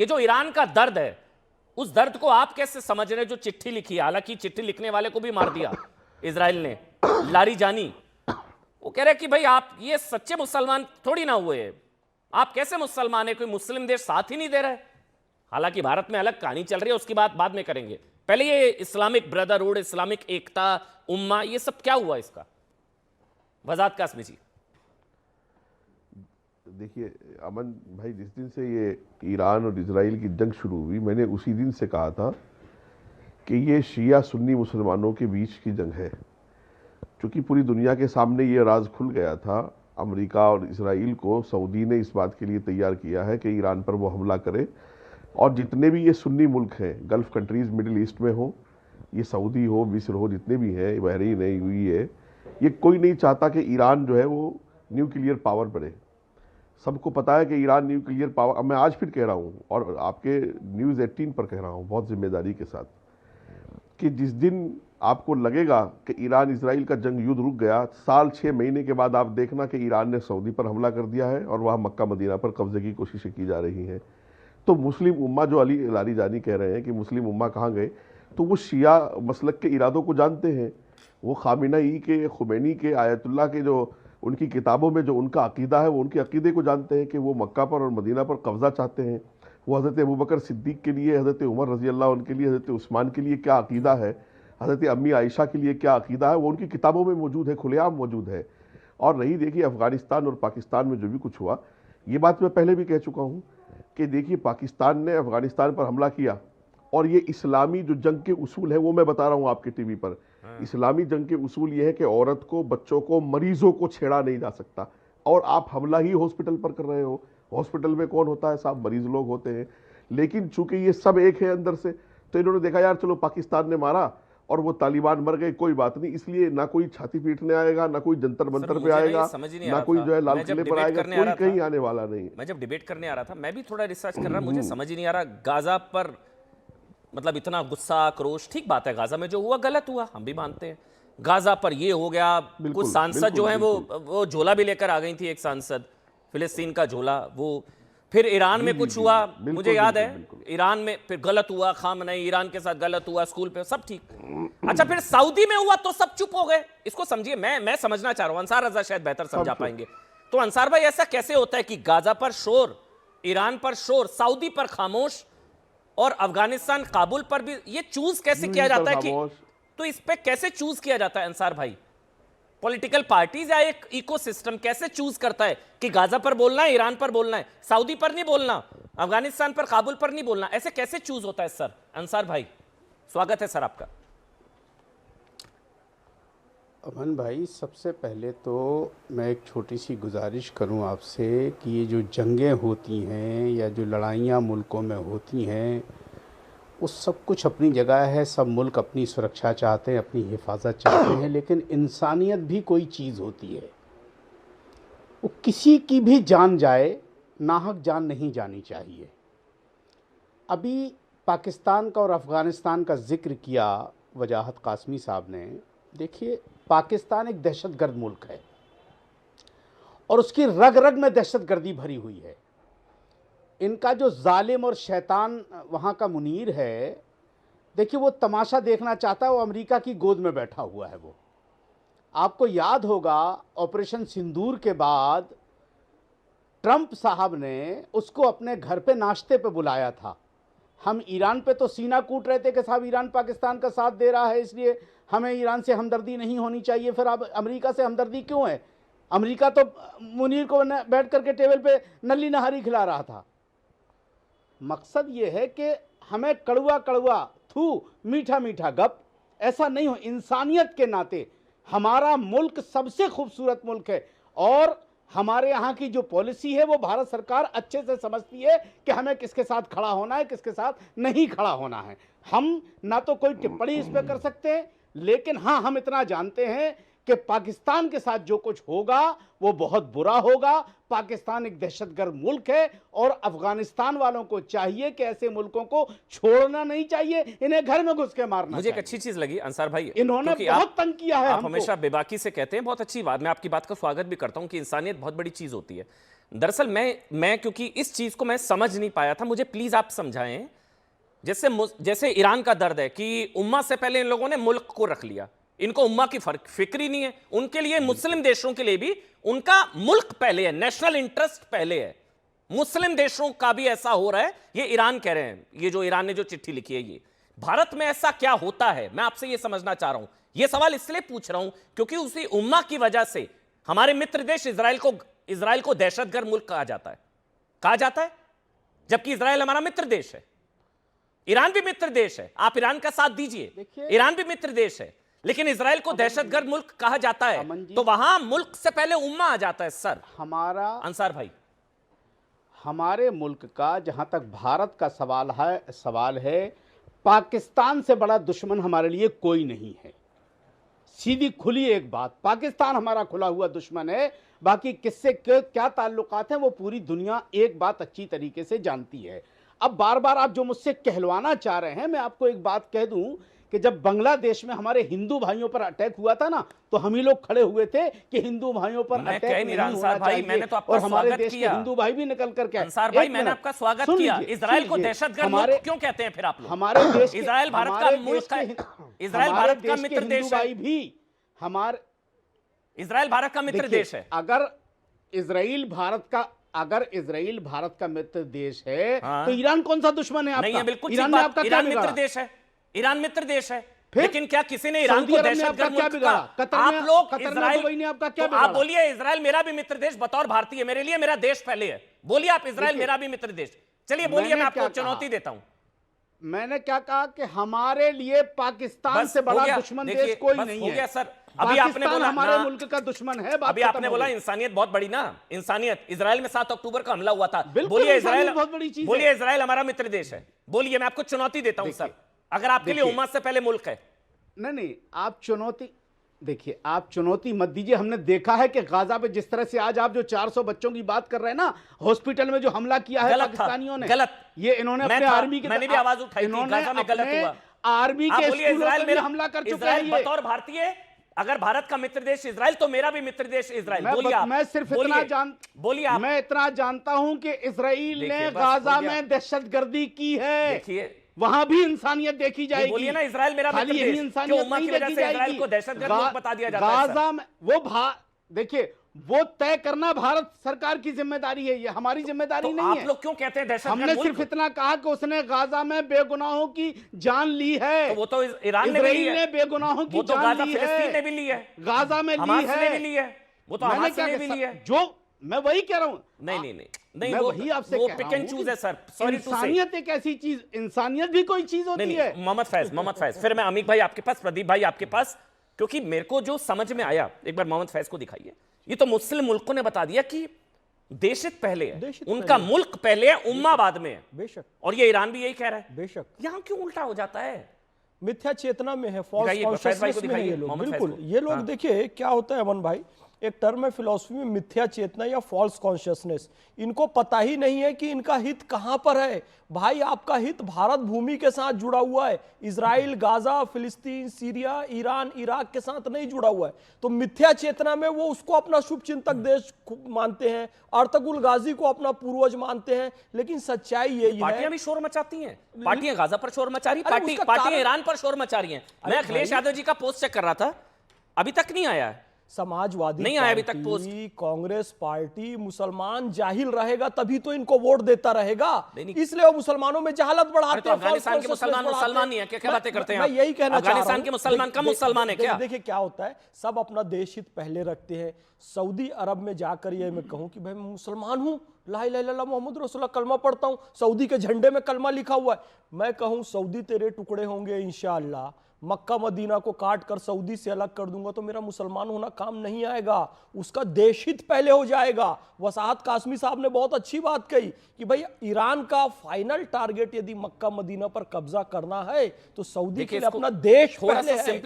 ये जो ईरान का दर्द है, उस दर्द को आप कैसे समझ रहे हैं? जो चिट्ठी लिखी है, हालांकि चिट्ठी लिखने वाले को भी मार दिया इजराइल ने, लारिजानी, वो कह रहे कि भाई आप ये सच्चे मुसलमान थोड़ी ना हुए, आप कैसे मुसलमान है, कोई मुस्लिम देश साथ ही नहीं दे रहा है। हालांकि भारत में अलग कहानी चल रही है, उसकी बात बाद में करेंगे। पहले ये इस्लामिक ब्रदरहुड, इस्लामिक एकता, उम्मा, ये सब क्या हुआ इसका? वजाहत कासमी जी। देखिए अमन भाई, जिस दिन से ये ईरान और इजराइल की जंग शुरू हुई, मैंने उसी दिन से कहा था कि ये शिया सुन्नी मुसलमानों के बीच की जंग है। क्योंकि पूरी दुनिया के सामने ये राज खुल गया था, अमेरिका और इजराइल को सऊदी ने इस बात के लिए तैयार किया है कि ईरान पर वो हमला करे। और जितने भी ये सुन्नी मुल्क हैं, गल्फ कंट्रीज़, मिडिल ईस्ट में हो, ये सऊदी हो, मिस्र हो, जितने भी हैं, बहरीन है, यूएई है, ये कोई नहीं चाहता कि ईरान जो है वो न्यूक्लियर पावर बने। सबको पता है कि ईरान न्यूक्लियर पावर, मैं आज फिर कह रहा हूँ और आपके न्यूज़ 18 पर कह रहा हूँ बहुत जिम्मेदारी के साथ, कि जिस दिन आपको लगेगा कि ईरान इजराइल का जंग युद्ध रुक गया, साल 6 महीने के बाद आप देखना कि ईरान ने सऊदी पर हमला कर दिया है और वहाँ मक्का मदीना पर कब्जे की कोशिशें की जा रही हैं। तो मुस्लिम उम्मा, जो अली लारिजानी कह रहे हैं कि मुस्लिम उम्मा कहाँ गए, तो वो शिया मसलक के इरादों को जानते हैं। वो खामिनेई के, खुमैनी के, आयतुल्लाह के जो उनकी किताबों में जो उनका अकीदा है, वो उनके अकीदे को जानते हैं कि वो मक्का पर और मदीना पर कब्जा चाहते हैं। वो हज़रत अबू बकर सिद्दीक के लिए, हज़रत उमर रज़ी अल्लाह उनके लिए, हज़रत उस्मान के लिए क्या अकीदा है, हज़रत अम्मी आयशा के लिए क्या अकीदा है, वो उनकी किताबों में मौजूद है, खुलेआम मौजूद है। और नहीं, देखिए अफ़गानिस्तान और पाकिस्तान में जो भी कुछ हुआ, ये बात मैं पहले भी कह चुका हूँ कि देखिए पाकिस्तान ने अफ़गानिस्तान पर हमला किया, और ये इस्लामी जो जंग के उसूल है वो मैं बता रहा हूँ आपके टीवी पर। इस्लामी जंग के उसूल ये है कि औरत को, बच्चों को, मरीजों को छेड़ा नहीं जा सकता। और आप हमला ही हॉस्पिटल पर कर रहे हो। हॉस्पिटल में कौन होता है साहब? मरीज लोग होते हैं। लेकिन चूंकि ये सब एक है अंदर से, तो इन्होंने देखा यार चलो पाकिस्तान ने मारा और वो तालिबान मर गए, कोई बात नहीं, इसलिए ना कोई छाती पीटने आएगा, ना कोई जंतर मंतर पे आएगा, ना कोई जो है लाल किले पर आएगा, कोई कहीं आने वाला नहीं। मैं जब डिबेट करने आ रहा था, मैं भी थोड़ा रिसर्च कर रहा, मुझे समझ ही नहीं आ रहा गाजा पर, मतलब इतना गुस्सा, आक्रोश, ठीक बात है, गाजा में जो हुआ गलत हुआ, हम भी मानते हैं। गाजा पर ये हो गया, कुछ सांसद जो है वो झोला भी लेकर आ गई थी, एक सांसद फिलिस्तीन का झोला, वो फिर ईरान में कुछ हुआ, मुझे याद है ईरान में फिर गलत हुआ, खामनेई ईरान के साथ गलत हुआ, स्कूल पे सब ठीक। अच्छा, फिर सऊदी में हुआ तो सब चुप हो गए। इसको समझिए, मैं समझना चाह रहा हूं, अंसार रजा शायद बेहतर समझा पाएंगे। तो अंसार भाई, ऐसा कैसे होता है कि गाजा पर शोर, ईरान पर शोर, सऊदी पर खामोश, और अफगानिस्तान, काबुल पर भी ये चूज कैसे किया जाता है कि, तो इस पे कैसे चूज किया जाता है अंसार भाई? पॉलिटिकल पार्टीज या एक इकोसिस्टम कैसे चूज करता है कि गाजा पर बोलना है, ईरान पर बोलना है, सऊदी पर नहीं बोलना, अफगानिस्तान पर, काबुल पर नहीं बोलना? ऐसे कैसे चूज होता है सर? अंसार भाई, स्वागत है सर आपका। अमन भाई, सबसे पहले तो मैं एक छोटी सी गुजारिश करूं आपसे कि ये जो जंगें होती हैं या जो लड़ाइयाँ मुल्कों में होती हैं, वो सब कुछ अपनी जगह है, सब मुल्क अपनी सुरक्षा चाहते हैं, अपनी हिफाजत चाहते हैं, लेकिन इंसानियत भी कोई चीज़ होती है। वो किसी की भी जान जाए, नाहक जान नहीं जानी चाहिए। अभी पाकिस्तान का और अफ़गानिस्तान का ज़िक्र किया वजाहत कासमी साहब ने। देखिए, पाकिस्तान एक दहशतगर्द मुल्क है और उसकी रग रग में दहशतगर्दी भरी हुई है। इनका जो जालिम और शैतान वहाँ का मुनीर है, देखिए वो तमाशा देखना चाहता है, वो अमेरिका की गोद में बैठा हुआ है। वो आपको याद होगा, ऑपरेशन सिंदूर के बाद ट्रंप साहब ने उसको अपने घर पे नाश्ते पे बुलाया था। हम ईरान पे तो सीना कूट रहे थे कि साहब ईरान पाकिस्तान का साथ दे रहा है, इसलिए हमें ईरान से हमदर्दी नहीं होनी चाहिए। फिर अब अमेरिका से हमदर्दी क्यों है? अमेरिका तो मुनीर को बैठ करके टेबल पे नली नहारी खिला रहा था। मकसद ये है कि हमें कड़वा कड़वा थू, मीठा मीठा गप, ऐसा नहीं हो। इंसानियत के नाते हमारा मुल्क सबसे खूबसूरत मुल्क है और हमारे यहाँ की जो पॉलिसी है वो भारत सरकार अच्छे से समझती है कि हमें किसके साथ खड़ा होना है, किसके साथ नहीं खड़ा होना है। हम ना तो कोई टिप्पणी इस पर कर सकते हैं, लेकिन हाँ, हम इतना जानते हैं कि पाकिस्तान के साथ जो कुछ होगा वो बहुत बुरा होगा। पाकिस्तान एक दहशतगर्द मुल्क है और अफगानिस्तान वालों को चाहिए कि ऐसे मुल्कों को छोड़ना नहीं चाहिए, इन्हें घर में घुस के मारना। मुझे एक अच्छी चीज लगी अंसार भाई, इन्होंने बहुत तंग किया है। आप हमेशा बेबाकी से कहते हैं, बहुत अच्छी बात, मैं आपकी बात का स्वागत भी करता हूं कि इंसानियत बहुत बड़ी चीज होती है। दरअसल मैं क्योंकि इस चीज को मैं समझ नहीं पाया था, मुझे प्लीज आप समझाएं। जैसे ईरान का दर्द है कि उम्मा से पहले इन लोगों ने मुल्क को रख लिया, इनको उम्मा की फिक्र ही नहीं है। उनके लिए मुस्लिम देशों के लिए भी उनका मुल्क पहले है, नेशनल इंटरेस्ट पहले है। मुस्लिम देशों का भी ऐसा हो रहा है, ये ईरान कह रहे हैं, ये जो ईरान ने जो चिट्ठी लिखी है। ये भारत में ऐसा क्या होता है, मैं आपसे ये समझना चाह रहा हूं। ये सवाल इसलिए पूछ रहा हूं क्योंकि उसी उम्मा की वजह से हमारे मित्र देश इजराइल को दहशतगर्द मुल्क कहा जाता है, जबकि इजराइल हमारा मित्र देश है। ईरान भी मित्र देश है, आप ईरान का साथ दीजिए, ईरान भी मित्र देश है, लेकिन इजराइल को दहशतगर्द मुल्क कहा जाता है, तो वहां मुल्क से पहले उम्मा आ जाता है। सर हमारा अंसार भाई, हमारे मुल्क का जहां तक भारत का सवाल है, पाकिस्तान से बड़ा दुश्मन हमारे लिए कोई नहीं है। सीधी खुली एक बात, पाकिस्तान हमारा खुला हुआ दुश्मन है। बाकी किससे क्या ताल्लुकात हैं वो पूरी दुनिया एक बात अच्छी तरीके से जानती है। अब बार बार आप जो मुझसे कहलवाना चाह रहे हैं, मैं आपको एक बात कह दूं कि जब बांग्लादेश में हमारे हिंदू भाइयों पर अटैक हुआ था ना, तो हम ही लोग खड़े हुए थे कि हिंदू भाइयों पर अटैक नहीं होना चाहिए। मैंने तो आपका और हमारे स्वागत देश के किया। हिंदू भाई भी निकल कर के अंसार भाई, मैंने आपका स्वागत किया। इजराइल को दहशतगर्द मुल्क क्यों कहते हैं फिर आप लोग? हमारे देश इजराइल भारत का मुल्क है, इजराइल भारत का मित्र देश है, भी हमारे इजराइल भारत का मित्र देश है। अगर इजराइल भारत का मित्र देश है, तो ईरान कौन सा दुश्मन है आपका? नहीं है, बिल्कुल ईरान में आपका क्या मित्र देश है, ईरान मित्र देश है। लेकिन क्या किसी ने ईरान को दहशतगर्द मुल्क कहा? आप लोग इजराइल ने आपका क्या बिगाड़ा? आप बोलिए इजराइल मेरा भी मित्र देश, बतौर भारतीय मेरे लिए मेरा देश पहले है। बोलिए आप, इजराइल मेरा भी मित्र देश। चलिए बोलिए, मैं आपको चुनौती देता हूं। मैंने क्या कहा कि हमारे लिए पाकिस्तान से बड़ा दुश्मन देश कोई नहीं है। हो गया सर, अभी आपने बोला हमारे मुल्क का दुश्मन है। अभी आपने बोला इंसानियत बहुत बड़ी ना, इंसानियत। इजराइल में 7 अक्टूबर का हमला हुआ था। बोलिए इजराइल बहुत बड़ी चीज है। बोलिए इजराइल हमारा मित्र देश है। बोलिए, मैं आपको चुनौती देता हूं सर, अगर आपके लिए उम्मा से पहले मुल्क है। नहीं, आप चुनौती मत दीजिए। हमने देखा है कि गाजा पे जिस तरह से आज आप जो 400 बच्चों की बात कर रहे हैं ना, हॉस्पिटल में जो हमला किया है पाकिस्तानियों ने, गलत। ये इन्होंने अपने आर्मी की, मैंने भी आवाज उठाई थी, गाजा में गलत हुआ। आर्मी के स्कूलों पे हमला कर चुका है। बतौर भारतीय, अगर भारत का मित्र देश इजराइल, तो मेरा भी मित्र देश इजराइल। बोलिए आप। मैं सिर्फ इतना जानता हूं कि इजराइल ने गाजा में दहशतगर्दी की है। देखिए, वहां भी इंसानियत देखी जाएगी। बोलिए ना, इजराइल मेरा मित्र देश, इंसानियत उम्मा की वजह से इजराइल को दहशतगर्द मुल्क बता दिया जाता है। गाजा में देखिए, वो तय करना भारत सरकार की जिम्मेदारी है, ये हमारी जिम्मेदारी नहीं है। आप लोग क्यों कहते हैं दहशतगर्द मुल्क? हमने सिर्फ इतना कहा कि उसने गाजा में बेगुनाहों की जान ली है। तो वो तो ईरान ने भी ली है। बेगुनाहों की जान ली है। फिलिस्तीन ने भी ली है, गाजा में ली है, वो तो हमास ने भी ली है। जो मैं वही कह रहा हूं। नहीं, मैं वही आपसे कह रहा हूं। पिक एंड चूज है सर, सॉरी टू से। इंसानियत एक ऐसी चीज, इंसानियत भी कोई चीज होती है। मोहम्मद फैज, फिर मैं अमीक भाई आपके पास, प्रदीप भाई आपके पास, क्योंकि मेरे को जो समझ में आया, एक बार मोहम्मद फैज को दिखाइए। ये तो मुस्लिम मुल्कों ने बता दिया कि देशित पहले है, उनका मुल्क पहले है, उम्मा बाद में है। बेशक। और ये ईरान भी यही कह रहा है। बेशक। यहां क्यों उल्टा हो जाता है? मिथ्या चेतना में है, फॉल्स कॉन्शियसनेस में है ये लोग। बिल्कुल, ये लोग देखिए क्या होता है अमन भाई, एक टर्म है फिलॉसफी में, मिथ्या चेतना या फॉल्स कॉन्शियसनेस। इनको पता ही नहीं है कि इनका हित कहां पर है। भाई, आपका हित भारत भूमि के साथ जुड़ा हुआ है, इजराइल, गाजा, फिलिस्तीन, सीरिया, ईरान, इराक के साथ नहीं जुड़ा हुआ है। तो मिथ्या चेतना में वो उसको अपना शुभचिंतक देश मानते हैं, अर्तुगरुल गाजी को अपना पूर्वज मानते हैं। लेकिन सच्चाई यही है, पार्टियां भी शोर मचाती हैं, पार्टियां गाजा पर शोर मचा रही, पार्टियां ईरान पर शोर मचा रही हैं। मैं अखिलेश यादव जी का पोस्ट चेक कर रहा था, अभी तक नहीं आया है। समाजवादी नहीं आया अभी तक पोस्ट। कांग्रेस पार्टी, मुसलमान जाहिल रहेगा तभी तो इनको वोट देता रहेगा, इसलिए वो मुसलमानों में जहालत बढ़ाते हैं। अफगानिस्तान के मुसलमान नहीं है क्या? क्या बातें करते हैं? मैं यही कहना चाह रहा हूं, अफगानिस्तान के मुसलमान कम मुसलमान है क्या? देखिए क्या होता है, सब अपना देश हित पहले रखते हैं। सऊदी अरब में जाकर ये मैं कहूं कि भाई मैं मुसलमान हूं, ला इलाहा इल्लल्लाह मोहम्मद रसूलुल्लाह कलमा पढ़ता हूं, सऊदी के झंडे में कलमा लिखा हुआ है, मैं कहूं सऊदी तेरे टुकड़े होंगे इंशाअल्लाह, मक्का मदीना को काट कर सऊदी से अलग कर दूंगा, तो मेरा मुसलमान होना काम नहीं आएगा, उसका देश हित पहले हो जाएगा। वसाहत कासमी साहब ने बहुत अच्छी बात कही कि भाई ईरान का फाइनल टारगेट यदि मक्का मदीना पर कब्जा करना है तो सऊदी के लिए अपना देश पहले है।